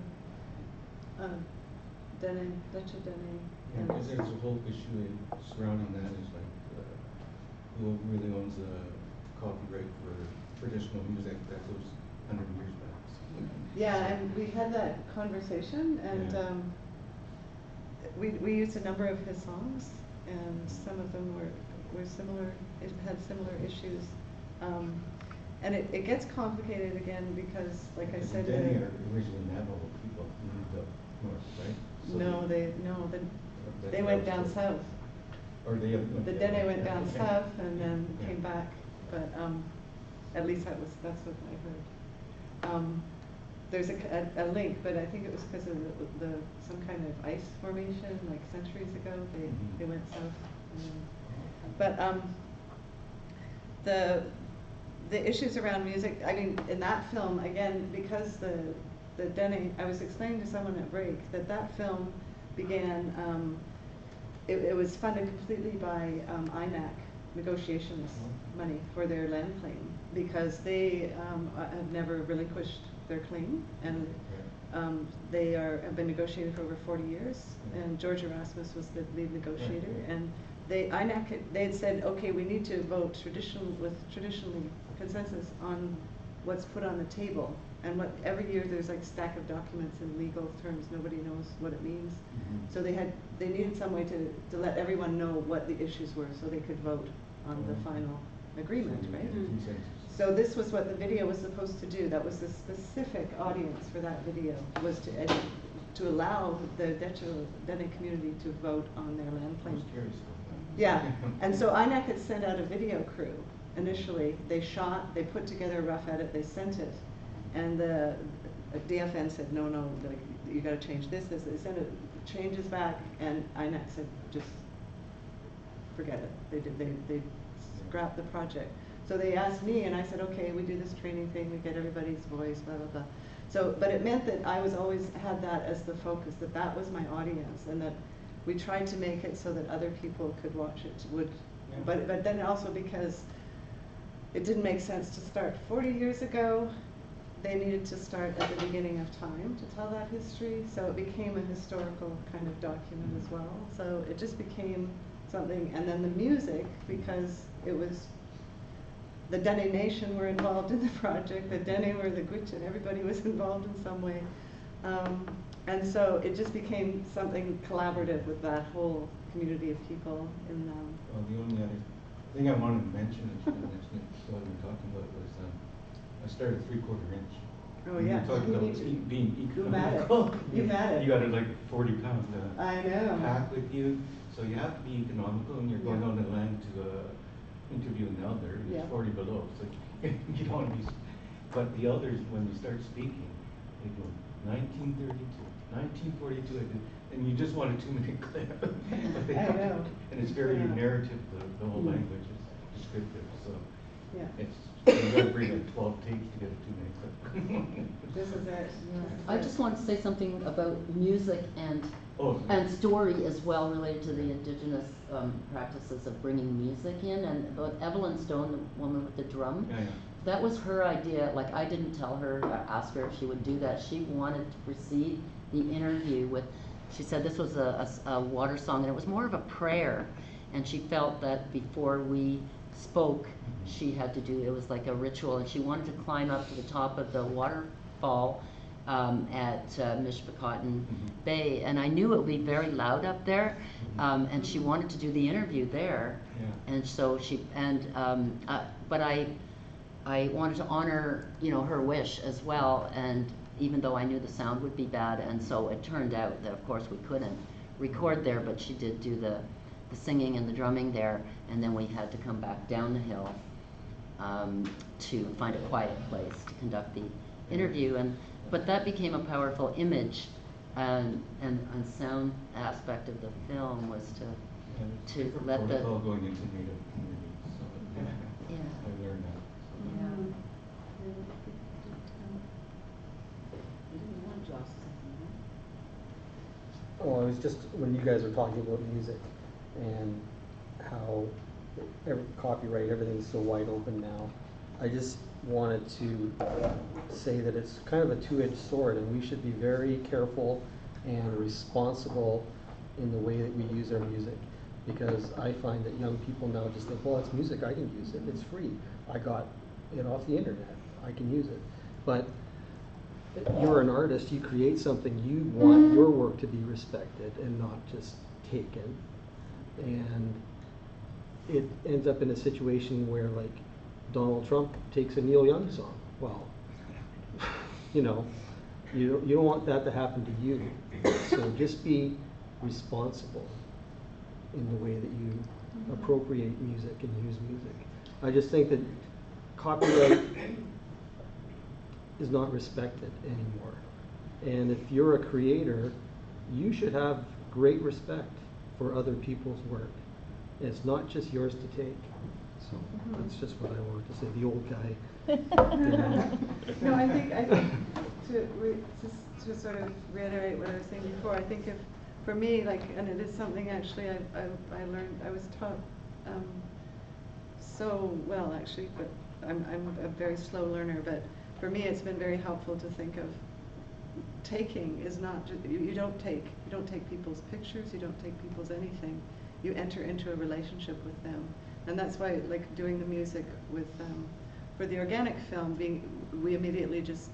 Dene, Leche Dene. Yeah, because there's a whole issue surrounding that is like, who really owns the copyright for traditional music that goes 100 years back. Yeah, and we had that conversation, and Yeah. we used a number of his songs, and some of them were similar. It had similar issues, and it gets complicated again because, like I said, Denny are originally Navajo people who moved up north, right? So they went down south. Or they have. The Dene went down Okay. south and then Yeah. came back, but at least that's what I heard. There's a link, but I think it was because of the some kind of ice formation, like centuries ago, they went south. But the issues around music, I mean, in that film, again, because the Dene, I was explaining to someone at break that film began, it was funded completely by INAC negotiations money for their land claim, because they have never relinquished their claim, and they have been negotiating for over 40 years, and George Erasmus was the lead negotiator, and INAC, they had said, okay, we need to vote traditionally consensus on what's put on the table, and every year there's like a stack of documents in legal terms, nobody knows what it means. So they needed some way to let everyone know what the issues were, so they could vote on the final agreement, right? So this was what the video was supposed to do. That was the specific audience for that video, was to allow the Dene community to vote on their land claim. Yeah, and so INAC had sent out a video crew initially. They put together a rough edit, they sent it, and the DFN said, no, like, you gotta change this. They sent it, changes back, and INAC said, just forget it. They scrapped the project. So they asked me, and I said, okay, we do this training thing, we get everybody's voice, blah, blah, blah. So, but it meant that I was always had that as the focus, that was my audience, and that we tried to make it so that other people could watch it. But then also because it didn't make sense to start 40 years ago, they needed to start at the beginning of time to tell that history, so it became a historical kind of document as well. So it just became something, and then the music, because it was the Dene Nation were involved in the project, the Dene were the Gwich'in, everybody was involved in some way. And so it just became something collaborative with that whole community of people in Well, the only other thing I wanted to mention is what we were talking about was I started 3/4 inch. Oh, We yeah. were talking You about need to- being you mad it. economical. You mad it. You got like 40 pounds I know. pack with you, so you have to be economical, and you're going Yeah. on the land to interview an elder, Yeah. it's 40 below, so you don't want to be. But the elders, when we start speaking, they go 1932, 1942, and you just want a 2-minute clip. But they I have to- know. And it's very Yeah. narrative, the whole Mm. language is descriptive, so Yeah. you gotta bring like 12 tapes to get a 2-minute clip. This is it. I just want to say something about music and Oh. story as well, related to the indigenous practices of bringing music in, and about Evelyn Stone, the woman with the drum. Yeah, yeah. That was her idea. Like, I didn't tell her, ask her if she would do that. She wanted to precede the interview with, she said this was a water song, and it was more of a prayer, and she felt that before we spoke, she had to do, it was like a ritual, and she wanted to climb up to the top of the waterfall at Mishpachottan Bay, and I knew it would be very loud up there, and she wanted to do the interview there, and so but I wanted to honor, her wish as well, and even though I knew the sound would be bad, and so it turned out that of course we couldn't record there, but she did do the singing and the drumming there, and then we had to come back down the hill to find a quiet place to conduct the interview, but that became a powerful image, and sound aspect of the film was to let the protocol going into Native communities, so yeah. I learned that. Well, it was just when you guys were talking about music and how copyright, everything's so wide open now. I just wanted to say that it's kind of a two-edged sword, and we should be very careful and responsible in the way that we use our music. Because I find that young people now just think, well, it's music, I can use it, it's free. I got it off the internet, I can use it. But you're an artist, you create something, you want your work to be respected and not just taken. And it ends up in a situation where, like, Donald Trump takes a Neil Young song. Well, you don't want that to happen to you. So just be responsible in the way that you appropriate music and use music. I just think that copyright is not respected anymore. And if you're a creator, you should have great respect for other people's work. It's not just yours to take. So that's just what I wanted to say, the old guy. No, I think to sort of reiterate what I was saying before, I think for me, like, and it is something actually I learned, I was taught so well actually, but I'm a very slow learner, but for me it's been very helpful to think of taking is not just, you don't take people's pictures, you don't take people's anything, you enter into a relationship with them. And that's why, like, doing the music with for the organic film, we immediately just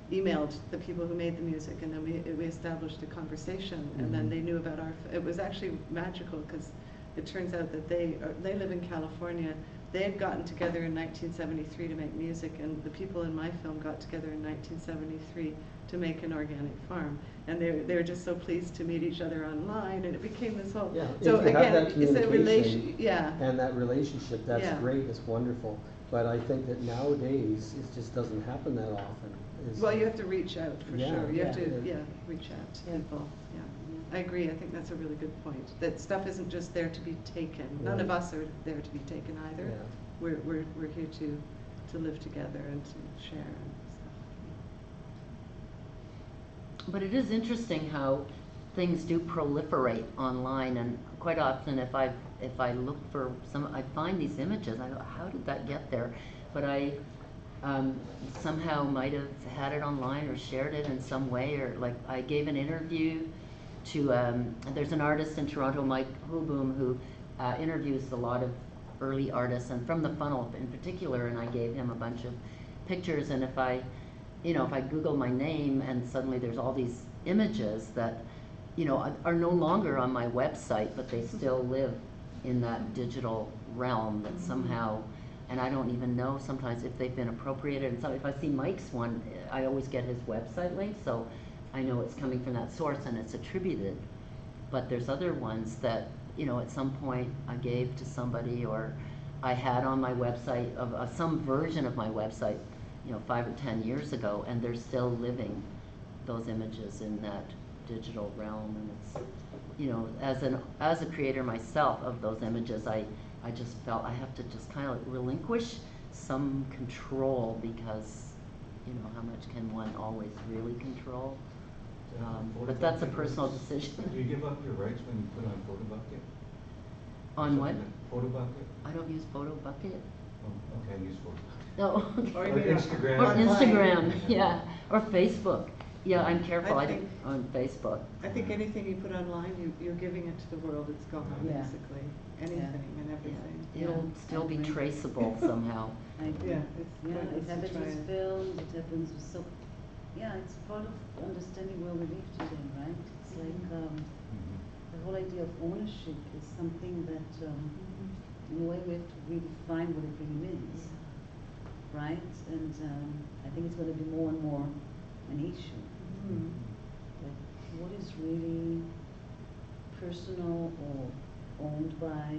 emailed the people who made the music, and then we established a conversation, and then they knew about it was actually magical, because it turns out that they live in California. They had gotten together in 1973 to make music, and the people in my film got together in 1973 to make an organic farm, and they were just so pleased to meet each other online, and it became this whole. Yeah, So if you again, have that it's a relation. communication and that relationship, that's Yeah. great, it's wonderful. But I think that nowadays, it just doesn't happen that often. Well, you have to reach out for Yeah, sure. You have yeah. to, reach out to people. Yeah, I agree. I think that's a really good point. That stuff isn't just there to be taken. None of Right. us are there to be taken either. Yeah. We're here to live together and to share and stuff. But it is interesting how things do proliferate online, and quite often if I look for I find these images, I go, how did that get there? But I somehow might have had it online or shared it in some way, or like I gave an interview to, there's an artist in Toronto, Mike Hoboom, who interviews a lot of early artists, and from the Funnel in particular, and I gave him a bunch of pictures, and if I Google my name and suddenly there's all these images that, are no longer on my website, but they still live in that digital realm that somehow, and I don't even know sometimes if they've been appropriated, and so if I see Mike's one, I always get his website link, so I know it's coming from that source and it's attributed. But there's other ones that, at some point I gave to somebody, or I had on my website of some version of my website, 5 or 10 years ago, and they're still living, those images, in that digital realm. And it's, as a creator myself of those images, I just felt I have to just kind of relinquish some control, because how much can one always really control? But that's a personal decision. Do you give up your rights when you put on Photobucket? On what? Photobucket? I don't use Photobucket. Oh, okay, I use Photobucket. No. Or Or Instagram. Or Instagram, yeah, or Facebook. Yeah, I'm careful. I I don't think- on Facebook. I think anything you put online, you're giving it to the world. It's gone, Yeah. basically. Anything and everything. Yeah. still be Agree. traceable somehow. I agree. Yeah, it's Yeah, pointless it to happens try with and- films, it happens with so, yeah, it's part of understanding where we live today, right? It's like, the whole idea of ownership is something that, in a way we have to redefine what it really means, right? And, I think it's gonna be more and more an issue. Mhm. Like, what is really personal or owned by?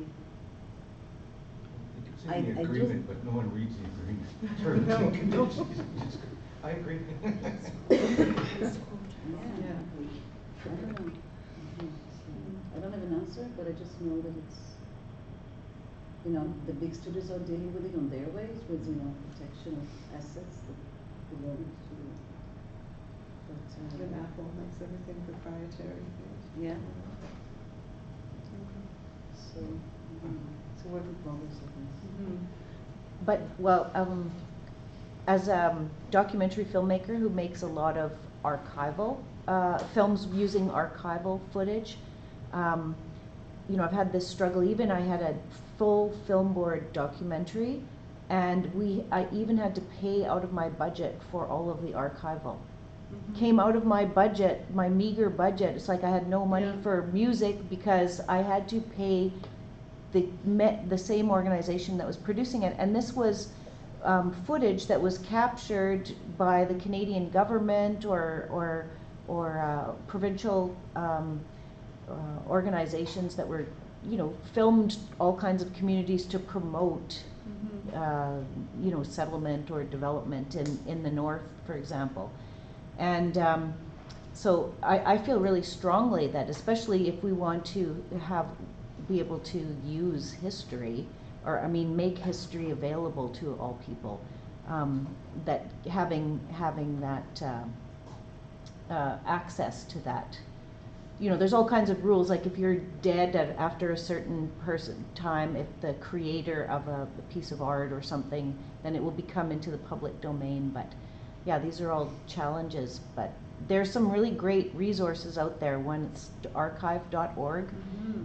It's I- in the I do- agreement, but no one reads the agreement. Terms No, and no. conditions. I agree. Yeah. Yeah. I don't know. I don't have an answer, but I just know that it's, you know, the big studios are dealing with it on their ways, with, you know, protection of assets that belong to, but, And Apple makes everything proprietary. yeah, Mhm. so, it's a work in progress, I guess. Mhm. But, well, as a documentary filmmaker who makes a lot of archival, films using archival footage, you know, I've had this struggle. Even I had a full film board documentary, and I even had to pay out of my budget for all of the archival. Came out of my budget, my meager budget. It's like I had no money Yeah. for music because I had to pay the same organization that was producing it. And this was footage that was captured by the Canadian government or provincial organizations that were, you know, filmed all kinds of communities to promote, you know, settlement or development in the north, for example. And so I feel really strongly that, especially if we want to be able to use history, or I mean, make history available to all people, that having that access to that. You know, there's all kinds of rules, like if you're dead after a certain time, if the creator of a piece of art or something, then it will become into the public domain. But yeah, these are all challenges, but there's some really great resources out there. One, it's archive.org,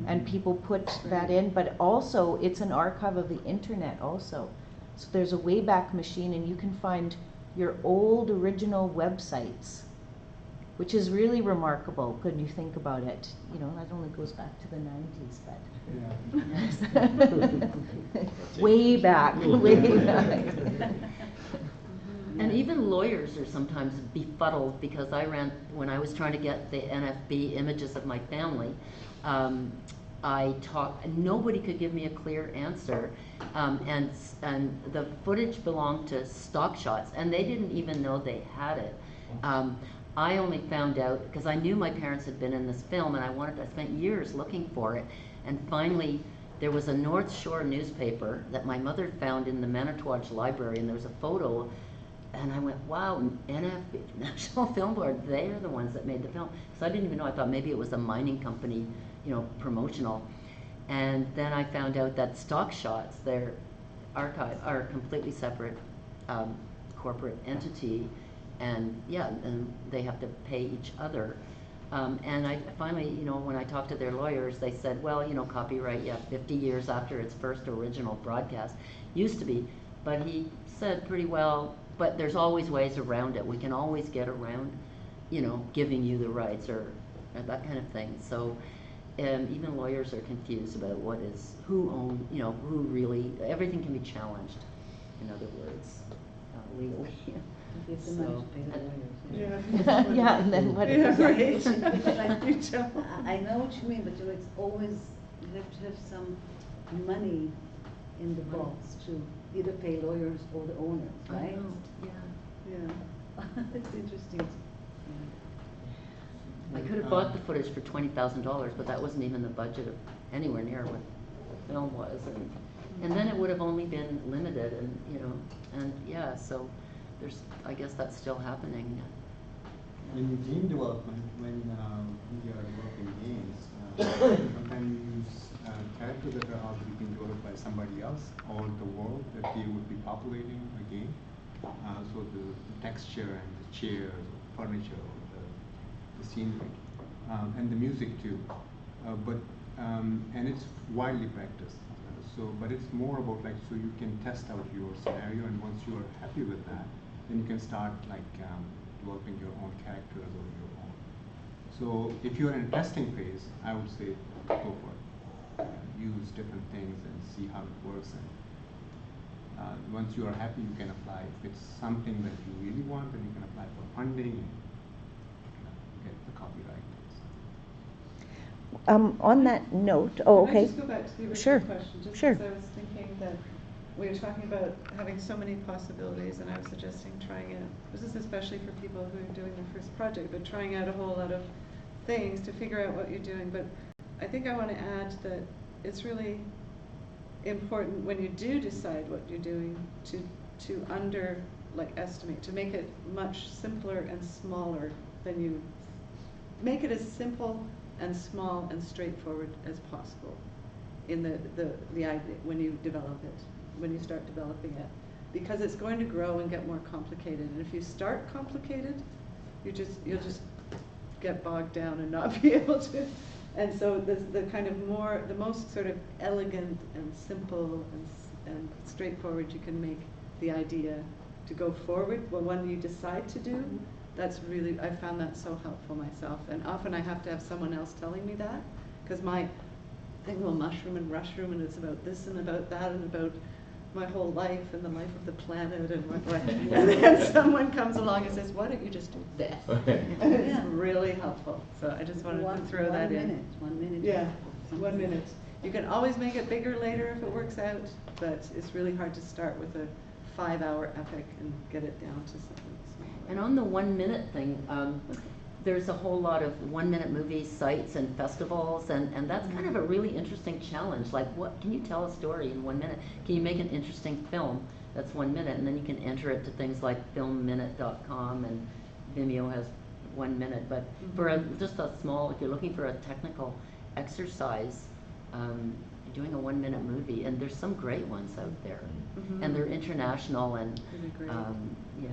and people put that in, but also it's an archive of the internet also. So there's a Wayback Machine, and you can find your old original websites, which is really remarkable when you think about it. You know, that only goes back to the 90s, but way back, way back. And even lawyers are sometimes befuddled, because when I was trying to get the NFB images of my family, nobody could give me a clear answer, and the footage belonged to Stock Shots, and they didn't even know they had it. I only found out because I knew my parents had been in this film, and I spent years looking for it, and finally there was a North Shore newspaper that my mother found in the Manitouwadge Library, and there was a photo, and I went, wow, NFB, National Film Board, they're the ones that made the film. So I didn't even know. I thought maybe it was a mining company, you know, promotional. And then I found out that Stock Shots, their archive, are a completely separate corporate entity, and yeah, and they have to pay each other. And I finally, you know, when I talked to their lawyers, they said, well, you know, copyright, yeah, 50 years after its first original broadcast, used to be. But he said pretty well, but there's always ways around it. We can always get around, you know, giving you the rights or that kind of thing. So even lawyers are confused about who really, everything can be challenged, in other words, legally. You have to manage to pay the lawyers. Yeah. Yeah, and then what? Yeah, right. I know what you mean, but you know, it's always, you have to have some money in the box to either pay lawyers or the owners, right? Yeah. Yeah. It's interesting. I could have bought the footage for $20,000, but that wasn't even the budget of anywhere near what the film was, and then it would have only been limited, and you know, and yeah, so I guess that's still happening. In game development, when we are developing games, sometimes we use characters that are already being developed by somebody else, or the world that they would be populating a game. So the texture and the chairs, or furniture, or the scenery, and the music too. And it's widely practiced. So, but it's more about like, so you can test out your scenario, and once you are happy with that, then you can start like developing your own characters or your own. So if you're in a testing phase, I would say go for it. Use different things and see how it works. And once you are happy, you can apply. If it's something that you really want, then you can apply for funding and get the copyright. On that note, oh, Can I okay. just go back to the original Sure, question? Just sure. because I was thinking that we were talking about having so many possibilities, and I was suggesting trying out, this is especially for people who are doing their first project, but trying out a whole lot of things to figure out what you're doing. But I think I want to add that it's really important when you do decide what you're doing to estimate, to make it much simpler and smaller than you, make it as simple and small and straightforward as possible in the idea when you develop it, when you start developing it, because it's going to grow and get more complicated. And if you start complicated, you'll just get bogged down and not be able to. And so the kind of the most sort of elegant and simple and straightforward you can make the idea to go forward, when you decide to do, that's really, I found that so helpful myself. And often I have to have someone else telling me that, because my thing will mushroom and rushroom, and it's about this and about that and about my whole life and the life of the planet and what. And then someone comes along and says, why don't you just do this? And it's really helpful. So I just wanted to throw that in. 1 minute. Yeah, 1 minute. You can always make it bigger later if it works out, but it's really hard to start with a 5-hour epic and get it down to something smaller. And on the 1 minute thing, there's a whole lot of 1 minute movie sites and festivals, and that's kind of a really interesting challenge. Like, what can you tell a story in 1 minute? Can you make an interesting film that's 1 minute, and then you can enter it to things like filmminute.com, and Vimeo has 1 minute. But for just a small, if you're looking for a technical exercise, doing a 1 minute movie, and there's some great ones out there, and they're international, and yeah.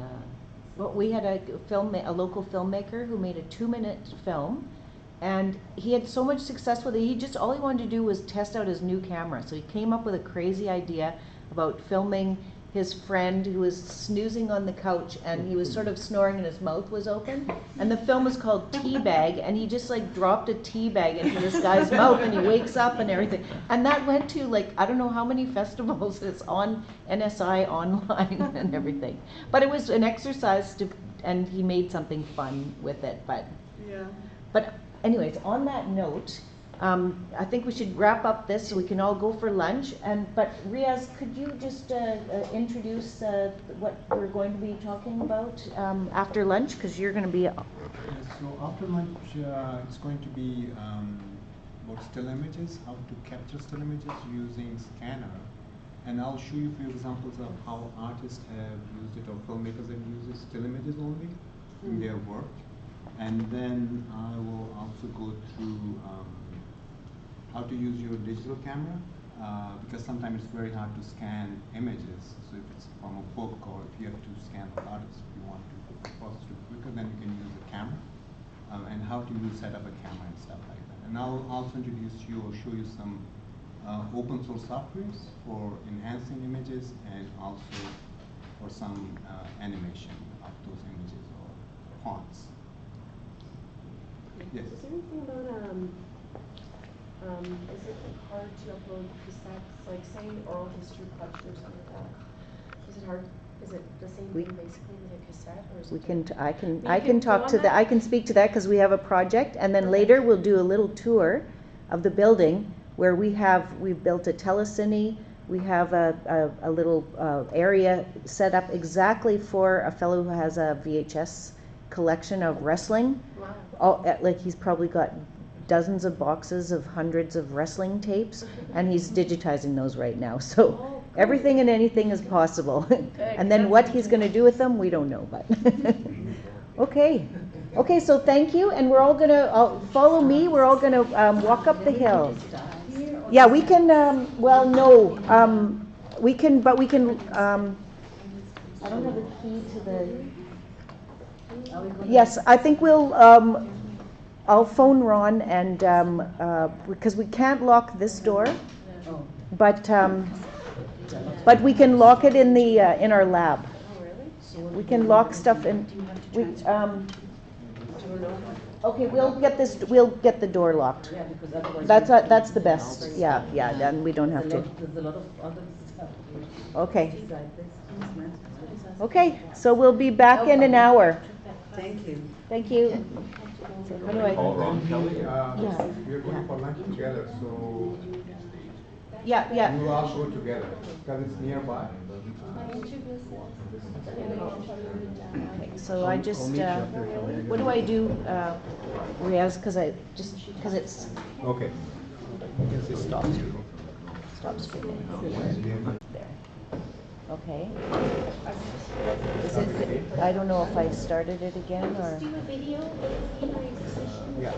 Well, we had a local filmmaker who made a 2-minute film, and he had so much success with it. All he wanted to do was test out his new camera. So he came up with a crazy idea about filming his friend who was snoozing on the couch, and he was sort of snoring and his mouth was open. And the film was called Teabag, and he just like dropped a tea bag into this guy's mouth, and he wakes up and everything. And that went to like, I don't know how many festivals. It's on NSI online and everything. But it was an exercise and he made something fun with it. But anyways, on that note, I think we should wrap up this so we can all go for lunch. But Riaz, could you just introduce what we're going to be talking about after lunch? Because you're going to be. Yes, so after lunch, it's going to be about still images, how to capture still images using scanner. And I'll show you a few examples of how artists have used it, or filmmakers have used it, still images only in their work. And then I will also go through how to use your digital camera, because sometimes it's very hard to scan images. So if it's from a book, or if you have to scan the artist, if you want to process it quicker, then you can use a camera, and how to set up a camera and stuff like that. And I'll also introduce you or show you some open source softwares for enhancing images, and also for some animation of those images or fonts. Yes. Is there anything about is it hard to upload cassettes, like say oral history project or something like that? Is it hard? Is it the same thing basically with a cassette, or is it? I can talk to that. I can speak to that because we have a project, and then later we'll do a little tour of the building where we've built a telecine. We have a little area set up exactly for a fellow who has a VHS collection of wrestling. Wow. Like he's probably got dozens of boxes of hundreds of wrestling tapes, and he's digitizing those right now. So everything and anything is possible. And then what he's going to do with them, we don't know. But okay. So thank you, and we're all going to follow me. We're all going to walk up the hill. Yeah, we can. Well, no, we can, but we can. I don't have the key to the. Yes, I think we'll. I'll phone Ron, and because we can't lock this door, but we can lock it in the, in our lab. Oh, really? We can lock stuff in, we, okay, we'll get the door locked. Yeah, because otherwise. That's the best, yeah, then we don't have to. There's a lot of other stuff. Okay. Beside this. Okay, so we'll be back in an hour. Thank you. Thank you. So how do I? Call Ron Kelly? Yeah. We're going for lunch together, so Yeah. we'll all go together, because it's nearby. Okay, so I just, I'll meet you up there, Kelly. I what do I do, Riaz, because it's, Okay. stop streaming. There. Okay. Is it, I don't know if I started it again, or? Do a video, my position. Yeah.